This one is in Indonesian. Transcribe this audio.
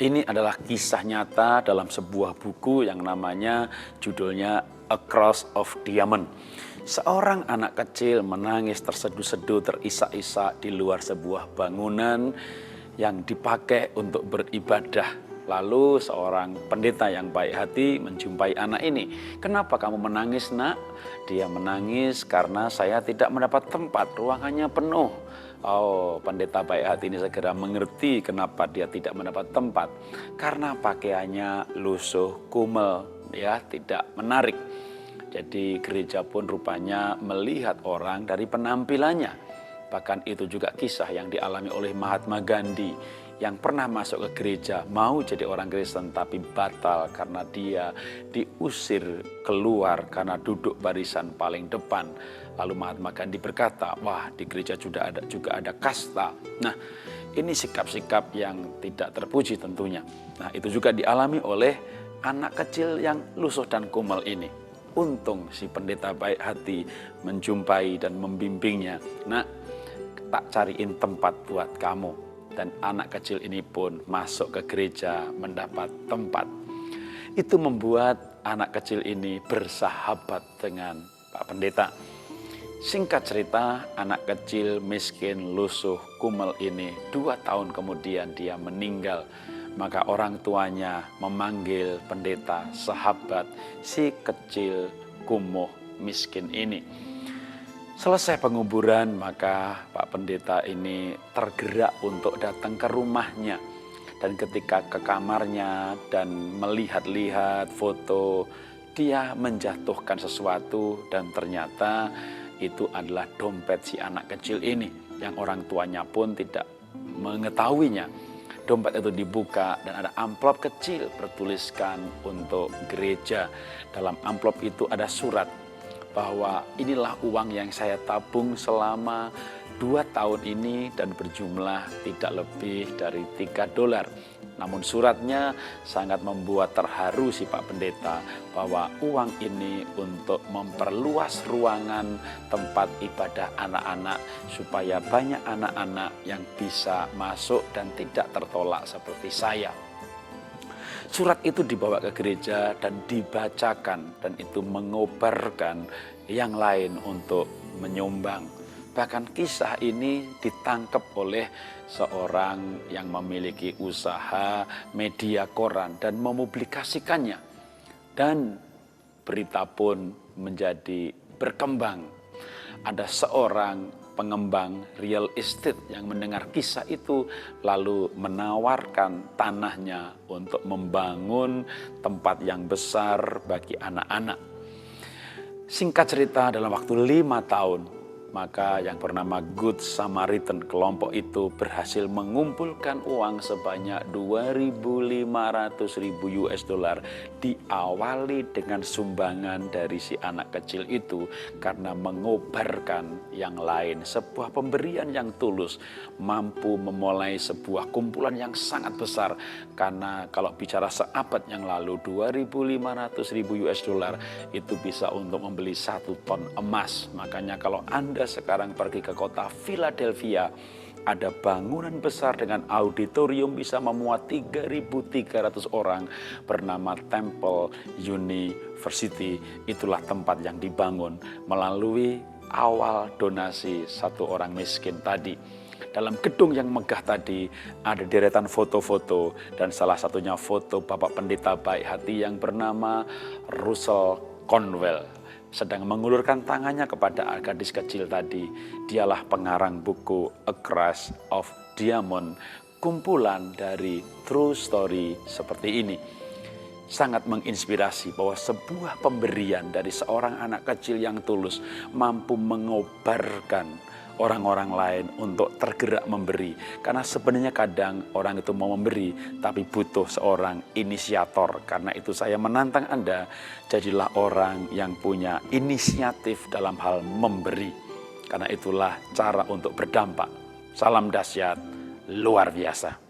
Ini adalah kisah nyata dalam sebuah buku yang namanya judulnya A Cross of Diamond. Seorang anak kecil menangis terseduh-seduh, terisak-isak di luar sebuah bangunan yang dipakai untuk beribadah. Lalu seorang pendeta yang baik hati menjumpai anak ini. "Kenapa kamu menangis, nak?" Dia menangis karena saya tidak mendapat tempat, ruangannya penuh. Oh, pendeta baik hati ini segera mengerti kenapa dia tidak mendapat tempat. Karena pakaiannya lusuh, kumel, ya, tidak menarik. Jadi gereja pun rupanya melihat orang dari penampilannya. Bahkan itu juga kisah yang dialami oleh Mahatma Gandhi yang pernah masuk ke gereja, mau jadi orang Kristen tapi batal karena dia diusir keluar karena duduk barisan paling depan. Lalu Mahatma Gandhi berkata, wah, di gereja juga ada kasta. Nah, ini sikap-sikap yang tidak terpuji tentunya. Nah, itu juga dialami oleh anak kecil yang lusuh dan kumel ini. Untung si pendeta baik hati menjumpai dan membimbingnya. Nah, tak cariin tempat buat kamu. Dan anak kecil ini pun masuk ke gereja mendapat tempat. Itu membuat anak kecil ini bersahabat dengan Pak Pendeta. Singkat cerita, anak kecil miskin, lusuh, kumel ini 2 tahun kemudian dia meninggal. Maka orang tuanya memanggil pendeta sahabat si kecil, kumuh, miskin ini. Selesai penguburan, maka Pak Pendeta ini tergerak untuk datang ke rumahnya. Dan ketika ke kamarnya dan melihat-lihat foto, dia menjatuhkan sesuatu dan ternyata itu adalah dompet si anak kecil ini yang orang tuanya pun tidak mengetahuinya. Dompet itu dibuka dan ada amplop kecil bertuliskan untuk gereja. Dalam amplop itu ada surat bahwa inilah uang yang saya tabung selama 2 tahun ini dan berjumlah tidak lebih dari $3. Namun suratnya sangat membuat terharu si Pak Pendeta bahwa uang ini untuk memperluas ruangan tempat ibadah anak-anak supaya banyak anak-anak yang bisa masuk dan tidak tertolak seperti saya. Surat itu dibawa ke gereja dan dibacakan dan itu mengobarkan yang lain untuk menyumbang. Bahkan kisah ini ditangkap oleh seorang yang memiliki usaha media koran dan mempublikasikannya. Dan berita pun menjadi berkembang. Ada seorang pengembang real estate yang mendengar kisah itu lalu menawarkan tanahnya untuk membangun tempat yang besar bagi anak-anak. Singkat cerita, dalam waktu 5 tahun, maka yang bernama Good Samaritan kelompok itu berhasil mengumpulkan uang sebanyak $2.500.000 diawali dengan sumbangan dari si anak kecil itu karena mengobarkan yang lain. Sebuah pemberian yang tulus mampu memulai sebuah kumpulan yang sangat besar karena kalau bicara seabad yang lalu $2.500.000 itu bisa untuk membeli 1 ton emas. Makanya kalau Anda sekarang pergi ke kota Philadelphia, ada bangunan besar dengan auditorium bisa memuat 3.300 orang bernama Temple University. Itulah tempat yang dibangun melalui awal donasi 1 orang miskin tadi. Dalam gedung yang megah tadi ada deretan foto-foto dan salah satunya foto Bapak Pendeta baik hati yang bernama Russell Conwell. Sedang mengulurkan tangannya kepada gadis kecil tadi. Dialah pengarang buku A Cross of Diamond, kumpulan dari true story seperti ini. Sangat menginspirasi bahwa sebuah pemberian dari seorang anak kecil yang tulus mampu mengobarkan orang-orang lain untuk tergerak memberi. Karena sebenarnya kadang orang itu mau memberi tapi butuh seorang inisiator. Karena itu saya menantang Anda, jadilah orang yang punya inisiatif dalam hal memberi. Karena itulah cara untuk berdampak. Salam dahsyat luar biasa.